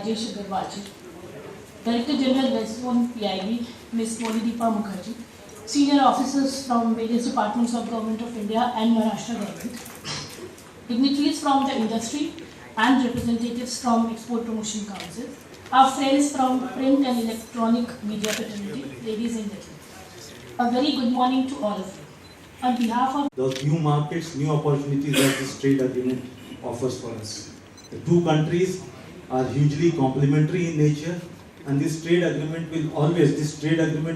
Rajesh Agarwalji, Director General West Zone PIB, Ms. Molideepa Mukherjee, senior officers from various departments of Government of India and Maharashtra government, dignitaries from the industry and representatives from Export Promotion Council, our friends from print and electronic media fraternity, ladies and gentlemen. A very good morning to all of you. On behalf of those new markets, new opportunities that this trade agreement offers for us. The two countries are hugely complementary in nature, and this trade agreement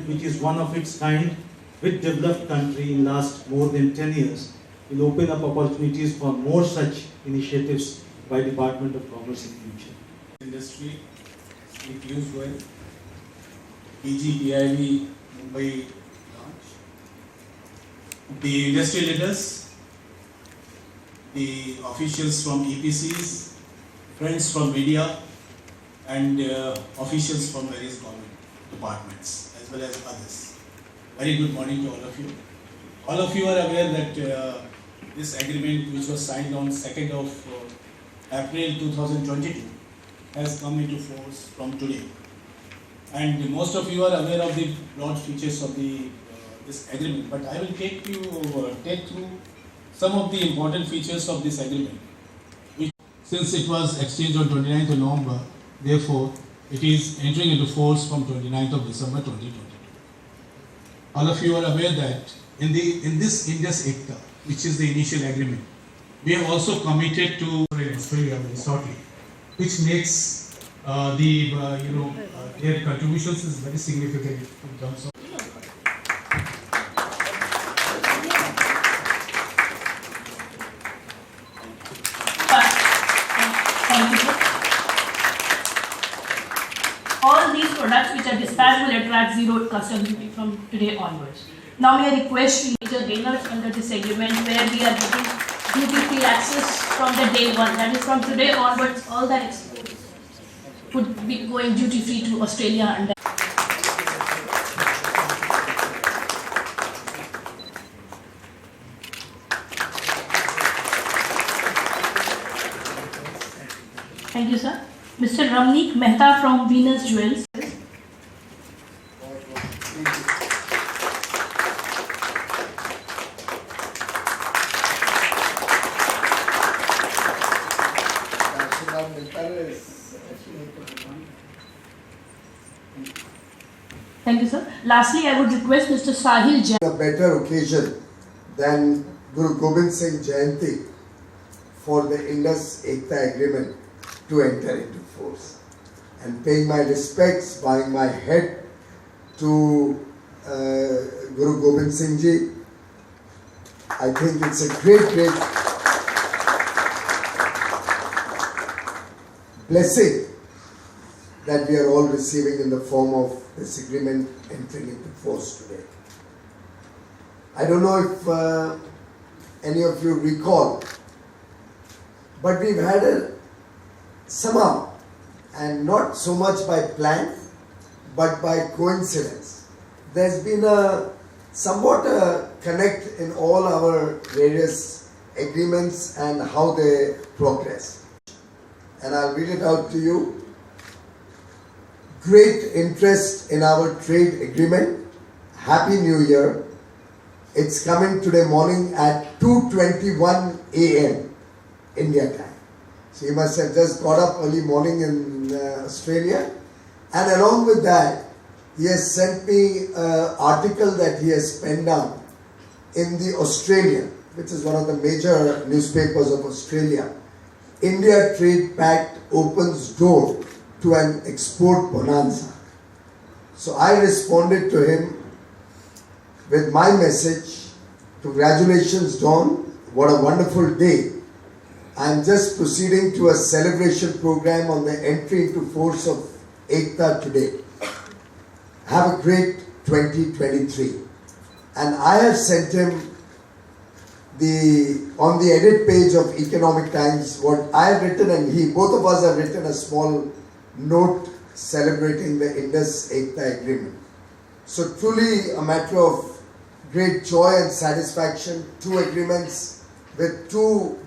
which is one of its kind with developed country in last more than 10 years, will open up opportunities for more such initiatives by Department of Commerce in future. Industry, Shri Piyush Goyal, PIB Mumbai branch, the industry leaders, the officials from EPCs, friends from media, and officials from various government departments as well as others. Very good morning to all of you. All of you are aware that this agreement, which was signed on 2nd of April 2022, has come into force from today. And most of you are aware of the broad features of this agreement, but I will take through some of the important features of this agreement. Since it was exchanged on 29th of November, therefore, it is entering into force from 29th of December 2022. All of you are aware that in this Indus ECTA, which is the initial agreement, we have also committed to Australia shortly, which makes their contributions is very significant in terms of. all these products which are dispatched will attract zero customs duty from today onwards. Now may I request you major gainers under this agreement where we are getting duty-free access from the day one. That is from today onwards, all the exports would be going duty-free to Australia under. Thank you, sir. Mr. Ramneek Mehta from Venus Jewels. Thank you, sir. Lastly, I would request Mr. Sahil Jain. A better occasion than Guru Gobind Singh Jayanti for the Indus ECTA agreement to enter into force. And paying my respects, bowing my head to Guru Gobind Singh Ji, I think it's a great blessing that we are all receiving in the form of this agreement entering into force today. I don't know if any of you recall, but we've had somehow, and not so much by plan, but by coincidence, there's been somewhat a connect in all our various agreements and how they progress. And I'll read it out to you. Great interest in our trade agreement. Happy New Year. It's coming today morning at 2:21 a.m. India time. So you must have just got up early morning in Australia. And along with that, he has sent me an article that he has penned down in the Australian, which is one of the major newspapers of Australia. India Trade Pact opens door to an export bonanza. So I responded to him with my message. Congratulations, Don. What a wonderful day. I'm just proceeding to a celebration program on the entry into force of ECTA today. Have a great 2023. And I have sent him on the edit page of Economic Times what I have written, and both of us have written a small note celebrating the Indus ECTA agreement. So truly a matter of great joy and satisfaction. Two agreements with two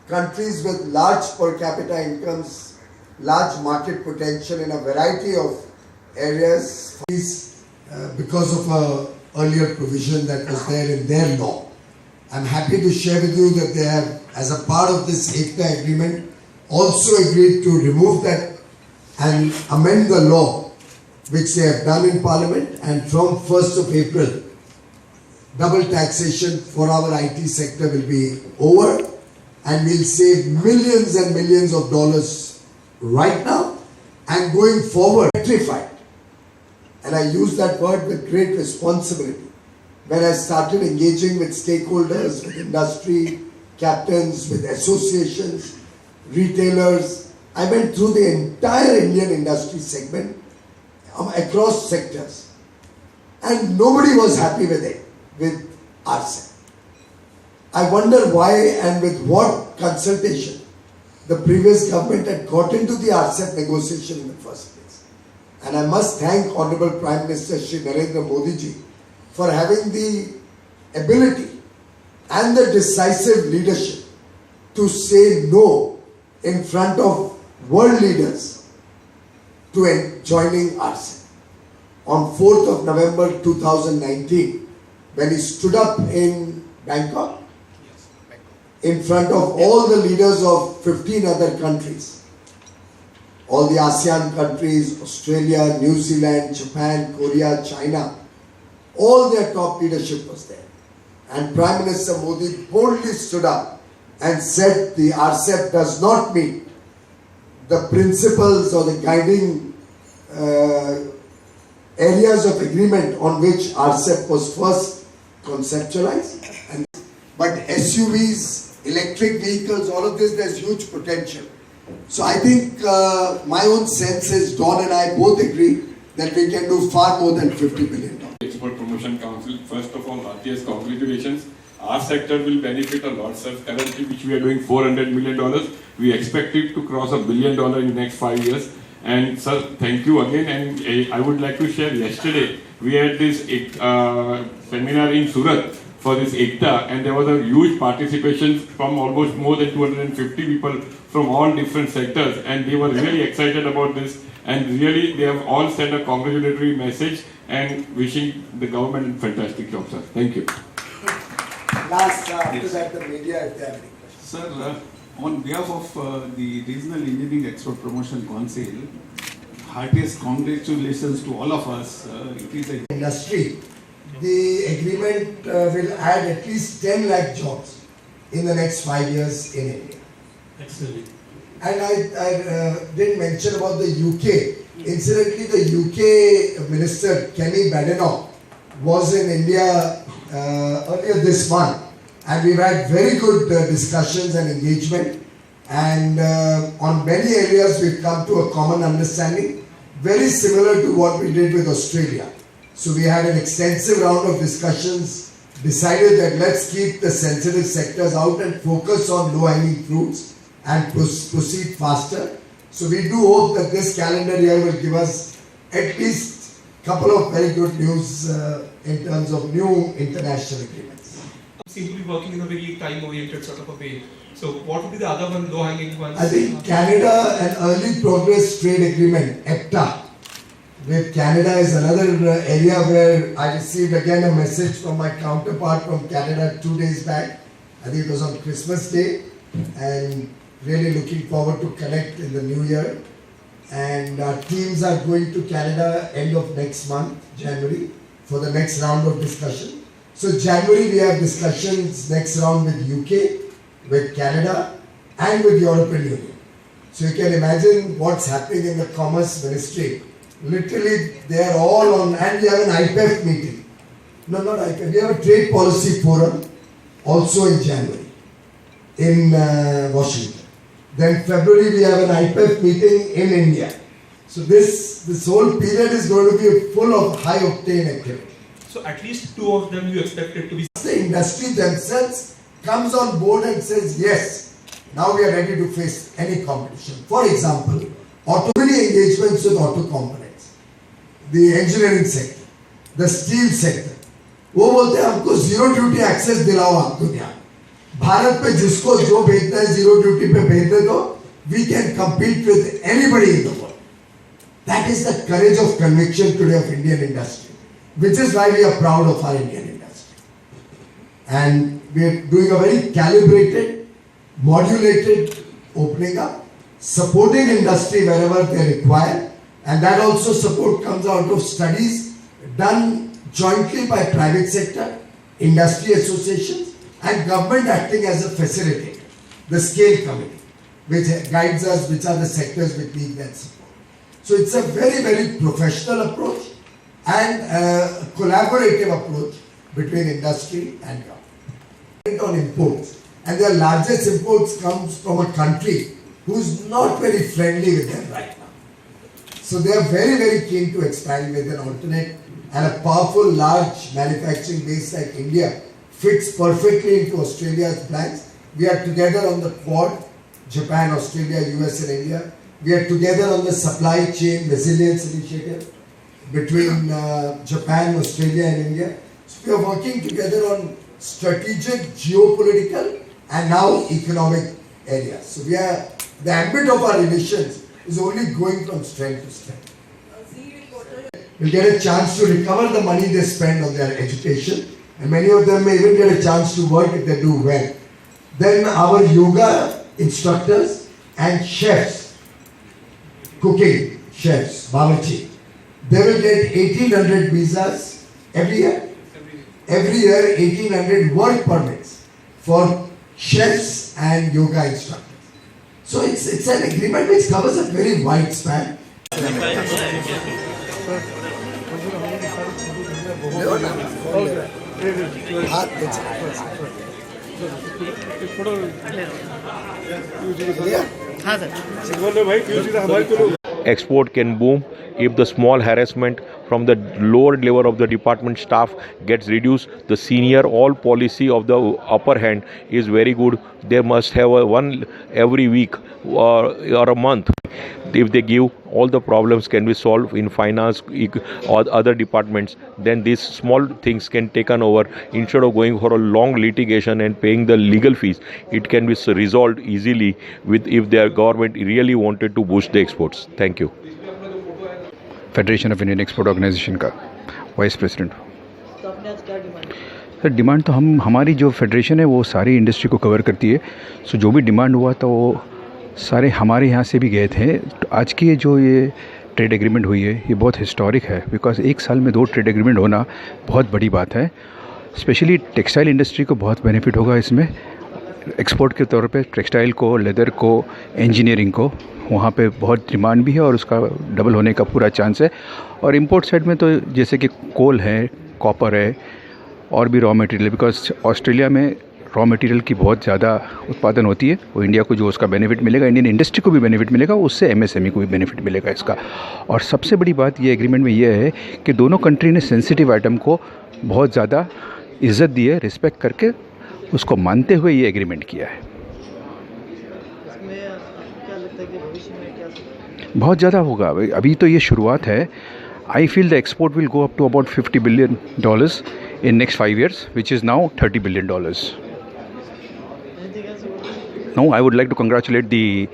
countries with large per capita incomes large market potential in a variety of areas. Because of a earlier provision that was there in their law. I'm happy to share with you that they have, as a part of this ECTA agreement, also agreed to remove that and amend the law, which they have done in Parliament, and from 1st of April, double taxation for our IT sector will be over, and we'll save millions and millions of dollars right now and going forward. Petrified. And I use that word with great responsibility. When I started engaging with stakeholders, with industry captains, with associations, retailers, I went through the entire Indian industry segment across sectors. And nobody was happy with it, with RCEP. I wonder why and with what consultation the previous government had got into the RCEP negotiation in the first place. And I must thank Honorable Prime Minister Shri Narendra Modi ji for having the ability and the decisive leadership to say no in front of world leaders to joining RCEP. On 4th of November 2019, when he stood up in Bangkok, in front of all the leaders of 15 other countries, all the ASEAN countries, Australia, New Zealand, Japan, Korea, China, all their top leadership was there. And Prime Minister Modi boldly stood up and said the RCEP does not meet the principles or the guiding areas of agreement on which RCEP was first conceptualized. But SUVs, electric vehicles, all of this, there's huge potential. So I think my own sense is Don and I both agree that we can do far more than $50 billion. Export Promotion Council, first of all, heartiest congratulations. Our sector will benefit a lot, sir. Currently, which we are doing $400 million, we expect it to cross $1 billion in the next 5 years. And sir, thank you again. And I would like to share, yesterday we had this seminar in Surat for this ECTA, and there was a huge participation from almost more than 250 people from all different sectors, and they were really excited about this, and really they have all sent a congratulatory message and wishing the government a fantastic job, sir. Thank you. Last, after that, the media, if they have any questions. Sir, on behalf of the Regional Engineering Export Promotion Council, heartiest congratulations to all of us. It is a industry. The agreement will add at least 10 lakh jobs in the next 5 years in India. Excellent. And I didn't mention about the UK. Incidentally, the UK Minister Kenny Badenoch was in India earlier this month, and we've had very good discussions and engagement, and on many areas we've come to a common understanding, very similar to what we did with Australia. So we had an extensive round of discussions, decided that let's keep the sensitive sectors out and focus on low-hanging fruits and proceed faster. So we do hope that this calendar year will give us at least a couple of very good news in terms of new international agreements. Seem to be working in a very time-oriented sort of a way. So what would be the other one, low-hanging ones? I think Canada and Early Progress Trade Agreement, ECTA, with Canada is another area where I received again a message from my counterpart from Canada 2 days back. I think it was on Christmas Day, and really looking forward to connect in the new year. And our teams are going to Canada end of next month, January, for the next round of discussion. So January we have discussions next round with UK, with Canada and with European Union. So you can imagine what's happening in the Commerce Ministry. Literally they are all on, and we have an IPEF meeting. No, not IPEF, we have a Trade Policy Forum also in January in Washington. Then February we have an IPEF meeting in India. So this whole period is going to be full of high octane activity. So at least 2 of them you expect it to be. The industry themselves comes on board and says yes, now we are ready to face any competition. For example, many engagements with auto components, the engineering sector, the steel sector. वो बोलते हैं हमको zero duty access दिलाओ आप दुनिया। भारत पे जिसको जो भेजना है जीरो ड्यूटी पे भेज दे दो, we can compete with anybody in the world. That is the courage of conviction today of Indian industry, which is why we are proud of our Indian industry. And we are doing a very calibrated, modulated opening up, supporting industry wherever they require, and that also support comes out of studies done jointly by private sector, industry associations, and government acting as a facilitator, the scale committee, which guides us which are the sectors which need that support. So it's a very, very professional approach and a collaborative approach between industry and government. On imports, and their largest imports comes from a country who's not very friendly with them right now. So they are very, very keen to expand with an alternate, and a powerful, large manufacturing base like India fits perfectly into Australia's plans. We are together on the Quad, Japan, Australia, US and India. We are together on the supply chain resilience initiative between Japan, Australia and India. So we are working together on strategic, geopolitical and now economic areas. So we are, the ambit of our relations is only going from strength to strength. We'll get a chance to recover the money they spend on their education, and many of them may even get a chance to work if they do well. Then our yoga instructors and chefs, cooking chefs, bawarchi, they will get 1800 visas every year. Every year 1800 work permits for chefs and yoga instructors. So it's an agreement which covers a very wide span. Export can boom if the small harassment from the lower level of the department staff gets reduced. The senior all policy of the upper hand is very good. They must have one every week or a month. If they give, all the problems can be solved in finance or other departments. Then these small things can taken over instead of going for a long litigation and paying the legal fees. It can be resolved easily with if their government really wanted to boost the exports. Thank you. Federation of Indian export organisation का vice president. Sir demand तो हमारी जो federation है वो सारी industry को cover करती है। सो जो भी डिमांड हुआ था वो सारे हमारे यहाँ से भी गए थे। तो आज की जो ये ट्रेड एग्रीमेंट हुई है ये बहुत हिस्टोरिक है, बिकॉज एक साल में 2 ट्रेड एग्रीमेंट होना बहुत बड़ी बात है। स्पेशली टेक्सटाइल इंडस्ट्री को बहुत बेनिफिट होगा इसमें, एक्सपोर्ट के तौर पे टेक्सटाइल को, लेदर को, इंजीनियरिंग को, वहाँ पे बहुत डिमांड भी है और उसका डबल होने का पूरा चांस है। और इंपोर्ट साइड में तो जैसे कि कोल है, कॉपर है और भी रॉ मटेरियल, बिकॉज ऑस्ट्रेलिया में रॉ मटेरियल की बहुत ज़्यादा उत्पादन होती है। वो इंडिया को जो उसका बेनिफिट मिलेगा, इंडियन इंडस्ट्री को भी बेनिफिट मिलेगा, उससे एमएसएमई को भी बेनिफिट मिलेगा इसका। और सबसे बड़ी बात ये एग्रीमेंट में ये है कि दोनों कंट्री ने सेंसिटिव आइटम को बहुत ज़्यादा इज़्ज़त दी है, रिस्पेक्ट करके उसको मानते हुए ये एग्रीमेंट किया है। बहुत ज़्यादा होगा, अभी तो ये शुरुआत है। I feel the export will go up to about $50 billion in next 5 years, which is now $30 billion. Now I would like to congratulate the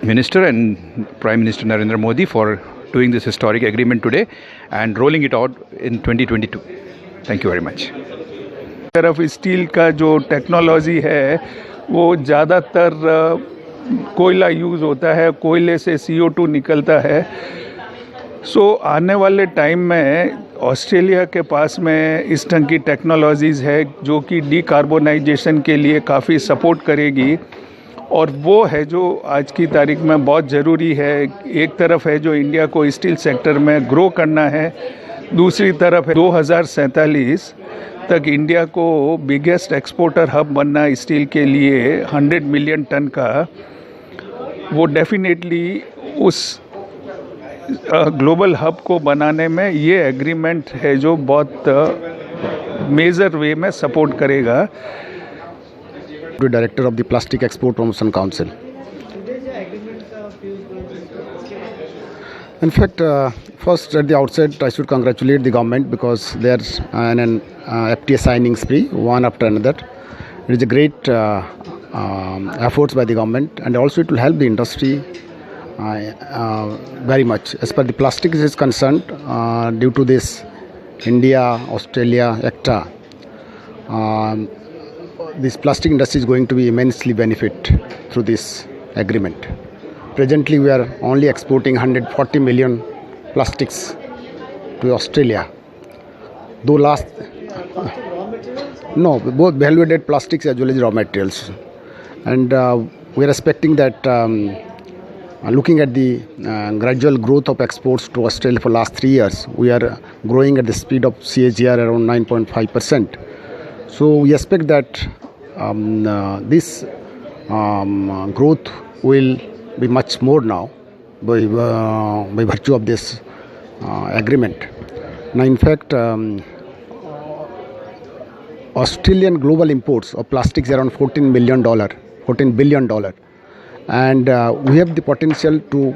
Minister and Prime Minister Narendra Modi for doing this historic agreement today and rolling it out in 2022. Thank you very much. तरफ steel का जो technology है वो ज़्यादातर कोयला use होता है, कोयले से CO2 निकलता है। सो आने वाले टाइम में ऑस्ट्रेलिया के पास में इस ढंग की टेक्नोलॉजीज़ है जो कि डीकार्बोनाइजेशन के लिए काफ़ी सपोर्ट करेगी, और वो है जो आज की तारीख में बहुत ज़रूरी है। एक तरफ है जो इंडिया को स्टील सेक्टर में ग्रो करना है, दूसरी तरफ है 2047 तक इंडिया को बिगेस्ट एक्सपोर्टर हब बनना स्टील के लिए 100 मिलियन टन का। वो डेफिनेटली उस ग्लोबल हब को बनाने में ये एग्रीमेंट है जो बहुत मेजर वे में सपोर्ट करेगा। Director of the Plastic Export Promotion Council. In fact, first at the outset, I should congratulate the government because they are in an FTA signing spree, one after another. It is a great efforts by the government, and also it will help the industry very much. As per the plastics is concerned, due to this India, Australia, ECTA, this plastic industry is going to be immensely benefit through this agreement. Presently, we are only exporting 140 million plastics to Australia. Though last, no, both value-added plastics as well as raw materials, and we are expecting that. Looking at the gradual growth of exports to Australia for last 3 years, we are growing at the speed of CAGR around 9.5%. So we expect that this growth will be much more now by virtue of this agreement. Now, in fact, Australian global imports of plastics around $14 billion. And we have the potential to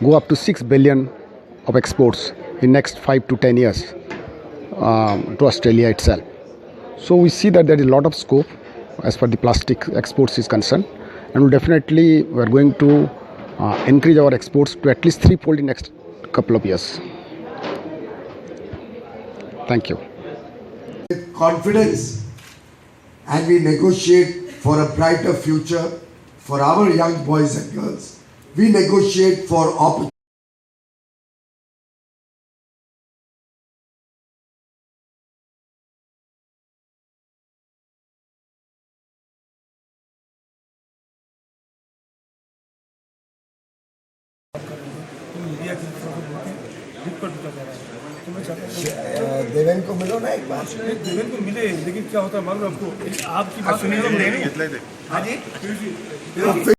go up to 6 billion of exports in next 5 to 10 years to Australia itself. So we see that there is a lot of scope as far the plastic exports is concerned, and we are going to increase our exports to at least threefold in next couple of years. Thank you. With confidence, and we negotiate for a brighter future for our young boys and girls. We negotiate for opportunity. Deven को मिलो ना एक बार। देवेन को मिले, लेकिन क्या होता है मालूम आपको, आपकी बात सुनिए।